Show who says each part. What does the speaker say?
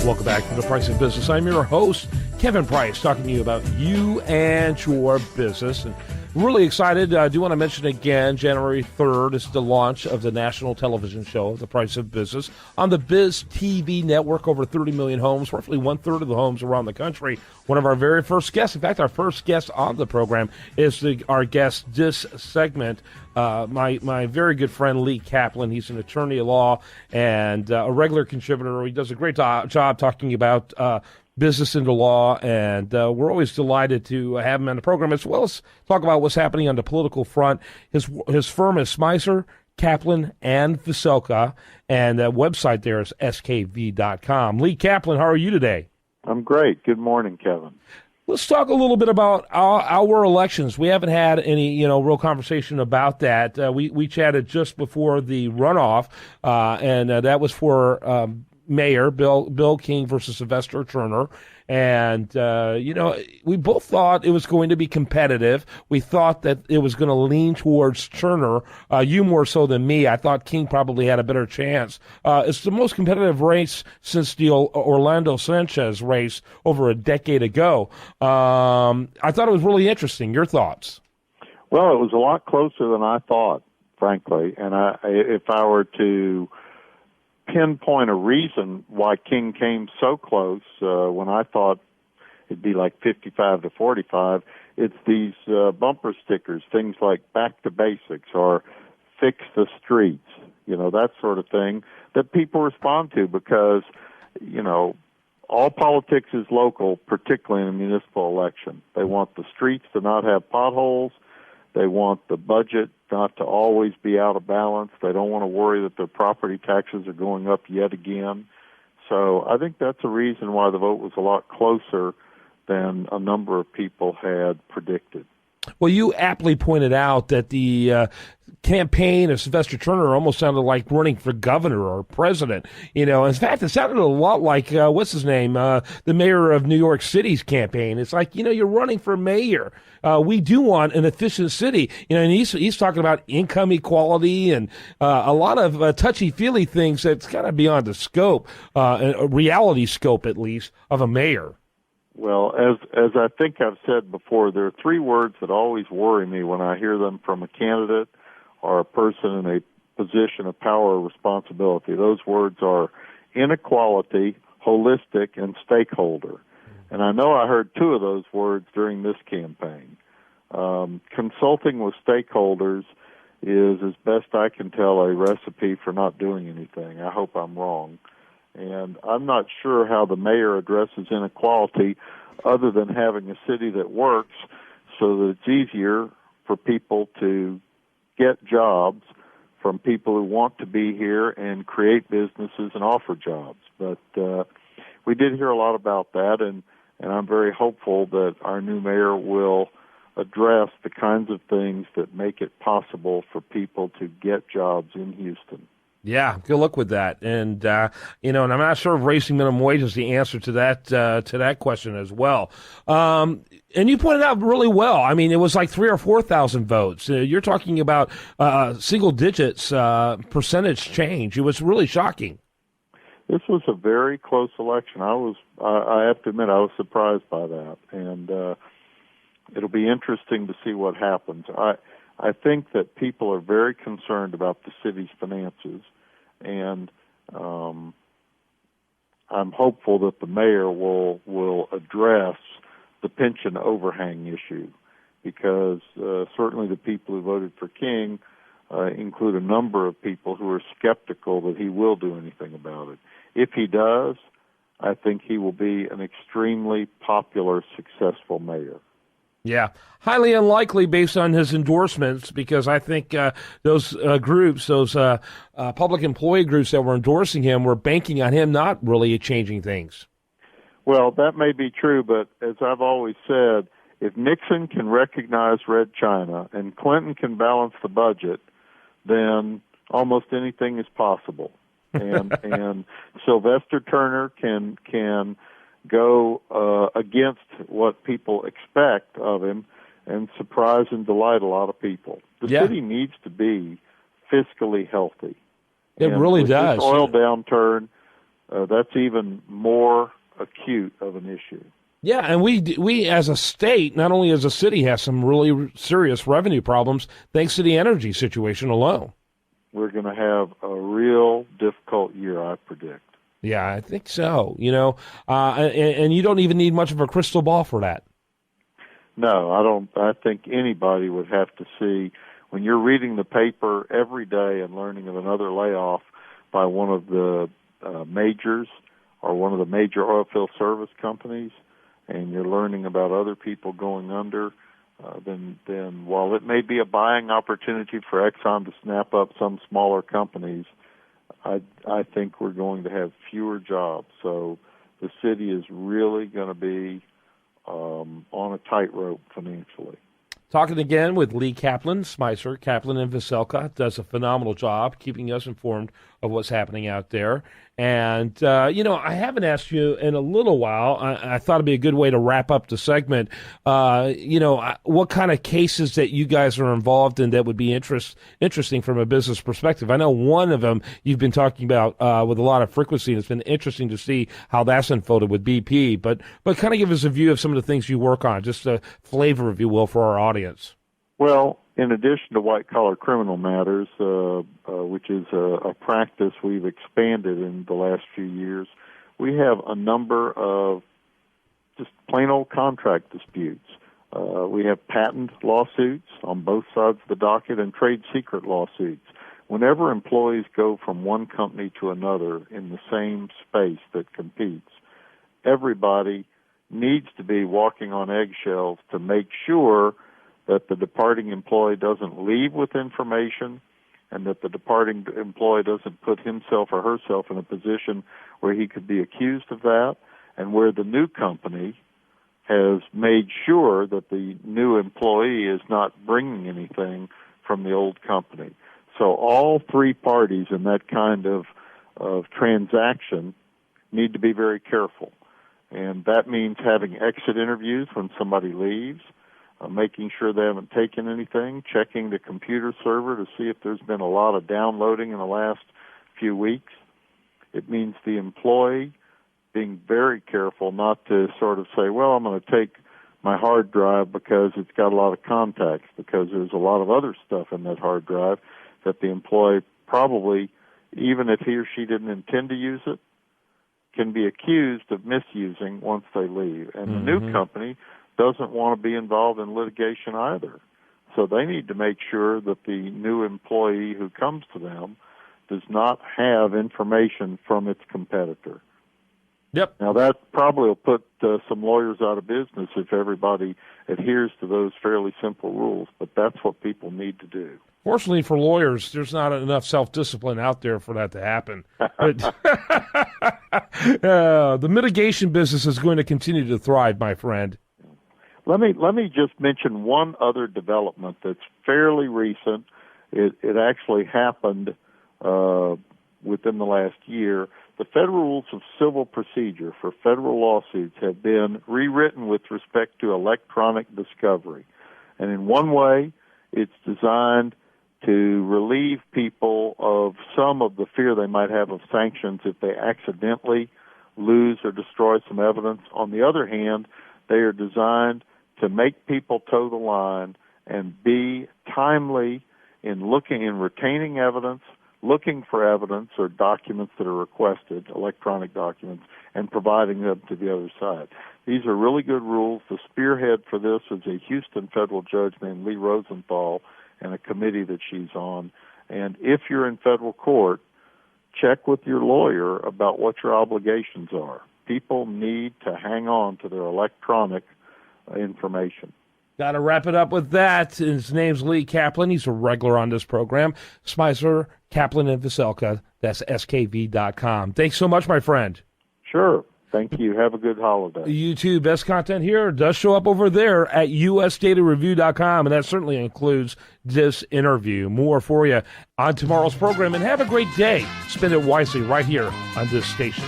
Speaker 1: Welcome back to The Price of Business. I'm your host, Kevin Price, talking to you about you and your business. And I'm really excited. I do want to mention again, January 3rd is the launch of the national television show, The Price of Business, on the Biz TV network, over 30 million homes, roughly one-third of the homes around the country. One of our very first guests, in fact, our first guest on the program is our guest this segment, my very good friend Lee Kaplan. He's an attorney at law and a regular contributor. He does a great job talking about business into law, and we're always delighted to have him on the program, as well as talk about what's happening on the political front. His firm is Spicer, Kaplan, and Veselka, and the website there is skv.com. Lee Kaplan, how are you today?
Speaker 2: I'm great. Good morning, Kevin.
Speaker 1: Let's talk a little bit about our elections. We haven't had any, real conversation about that. We chatted just before the runoff, and that was for Mayor Bill King versus Sylvester Turner. And, we both thought it was going to be competitive. We thought that it was going to lean towards Turner, you more so than me. I thought King probably had a better chance. It's the most competitive race since the Orlando Sanchez race over a decade ago. I thought it was really interesting. Your thoughts?
Speaker 2: Well, it was a lot closer than I thought, frankly. And if I were to pinpoint a reason why King came so close when I thought it'd be like 55 to 45, it's these bumper stickers, things like back to basics or fix the streets, that sort of thing that people respond to because, all politics is local, particularly in a municipal election. They want the streets to not have potholes. They want the budget not to always be out of balance. They don't want to worry that their property taxes are going up yet again. So I think that's a reason why the vote was a lot closer than a number of people had predicted.
Speaker 1: Well, you aptly pointed out that the campaign of Sylvester Turner almost sounded like running for governor or president. In fact, it sounded a lot like, what's his name, the mayor of New York City's campaign. It's like, you're running for mayor. We do want an efficient city. And he's talking about income equality and a lot of touchy-feely things that's kind of beyond the scope, a reality scope at least, of a mayor.
Speaker 2: Well, as I think I've said before, there are three words that always worry me when I hear them from a candidate or a person in a position of power or responsibility. Those words are inequality, holistic, and stakeholder. And I know I heard two of those words during this campaign. Consulting with stakeholders is, as best I can tell, a recipe for not doing anything. I hope I'm wrong. And I'm not sure how the mayor addresses inequality other than having a city that works so that it's easier for people to get jobs from people who want to be here and create businesses and offer jobs. But we did hear a lot about that, and I'm very hopeful that our new mayor will address the kinds of things that make it possible for people to get jobs in Houston.
Speaker 1: Yeah, good luck with that. And, and I'm not sure if raising minimum wage is the answer to that question as well. And you pointed out really well. I mean, it was like 3,000 or 4,000 votes. You're talking about single digits percentage change. It was really shocking.
Speaker 2: This was a very close election. I have to admit, I was surprised by that. And it'll be interesting to see what happens. I think that people are very concerned about the city's finances, and I'm hopeful that the mayor will address the pension overhang issue, because certainly the people who voted for King include a number of people who are skeptical that he will do anything about it. If he does, I think he will be an extremely popular, successful mayor.
Speaker 1: Yeah, highly unlikely based on his endorsements, because I think those groups, those public employee groups that were endorsing him were banking on him not really changing things.
Speaker 2: Well, that may be true, but as I've always said, if Nixon can recognize Red China and Clinton can balance the budget, then almost anything is possible. And Sylvester Turner can go against what people expect of him and surprise and delight a lot of people. The city needs to be fiscally healthy.
Speaker 1: It really does.
Speaker 2: This oil downturn, that's even more acute of an issue.
Speaker 1: Yeah, and we as a state, not only as a city, have some really serious revenue problems thanks to the energy situation alone.
Speaker 2: We're going to have a real difficult year, I predict.
Speaker 1: Yeah, I think so. And you don't even need much of a crystal ball for that.
Speaker 2: No, I don't. I think anybody would have to see, when you're reading the paper every day and learning of another layoff by one of the majors or one of the major oilfield service companies, and you're learning about other people going under, then while it may be a buying opportunity for Exxon to snap up some smaller companies, I think we're going to have fewer jobs. So the city is really going to be on a tightrope financially.
Speaker 1: Talking again with Lee Kaplan, Spicer, Kaplan and Veselka, does a phenomenal job keeping us informed of what's happening out there. And, I haven't asked you in a little while. I thought it'd be a good way to wrap up the segment. What kind of cases that you guys are involved in that would be interesting from a business perspective? I know one of them you've been talking about with a lot of frequency, and it's been interesting to see how that's unfolded with BP. But kind of give us a view of some of the things you work on, just a flavor, if you will, for our audience.
Speaker 2: Well, in addition to white-collar criminal matters, which is a practice we've expanded in the last few years, we have a number of just plain old contract disputes. We have patent lawsuits on both sides of the docket and trade secret lawsuits. Whenever employees go from one company to another in the same space that competes, everybody needs to be walking on eggshells to make sure that the departing employee doesn't leave with information, and that the departing employee doesn't put himself or herself in a position where he could be accused of that, and where the new company has made sure that the new employee is not bringing anything from the old company. So all three parties in that kind of transaction need to be very careful. And that means having exit interviews when somebody leaves, making sure they haven't taken anything, checking the computer server to see if there's been a lot of downloading in the last few weeks. It means the employee being very careful not to sort of say, well, I'm going to take my hard drive because it's got a lot of contacts, because there's a lot of other stuff in that hard drive that the employee probably, even if he or she didn't intend to use it, can be accused of misusing once they leave. And the new company doesn't want to be involved in litigation either. So they need to make sure that the new employee who comes to them does not have information from its competitor.
Speaker 1: Yep.
Speaker 2: Now, that probably will put some lawyers out of business if everybody adheres to those fairly simple rules, but that's what people need to do.
Speaker 1: Fortunately for lawyers, there's not enough self-discipline out there for that to happen. But the mitigation business is going to continue to thrive, my friend.
Speaker 2: Let me just mention one other development that's fairly recent. It actually happened within the last year. The Federal Rules of Civil Procedure for federal lawsuits have been rewritten with respect to electronic discovery. And in one way, it's designed to relieve people of some of the fear they might have of sanctions if they accidentally lose or destroy some evidence. On the other hand, they are designed to make people toe the line and be timely in retaining evidence, looking for evidence or documents that are requested, electronic documents, and providing them to the other side. These are really good rules. The spearhead for this is a Houston federal judge named Lee Rosenthal and a committee that she's on. And if you're in federal court, check with your lawyer about what your obligations are. People need to hang on to their electronic information.
Speaker 1: Got to wrap it up with that. His name's Lee Kaplan. He's a regular on this program. Spicer, Kaplan, and Veselka. That's skv.com. Thanks so much, my friend.
Speaker 2: Sure. Thank you. Have a good holiday.
Speaker 1: You too. Best content here does show up over there at usdatareview.com, and that certainly includes this interview. More for you on tomorrow's program, and have a great day. Spend it wisely right here on this station.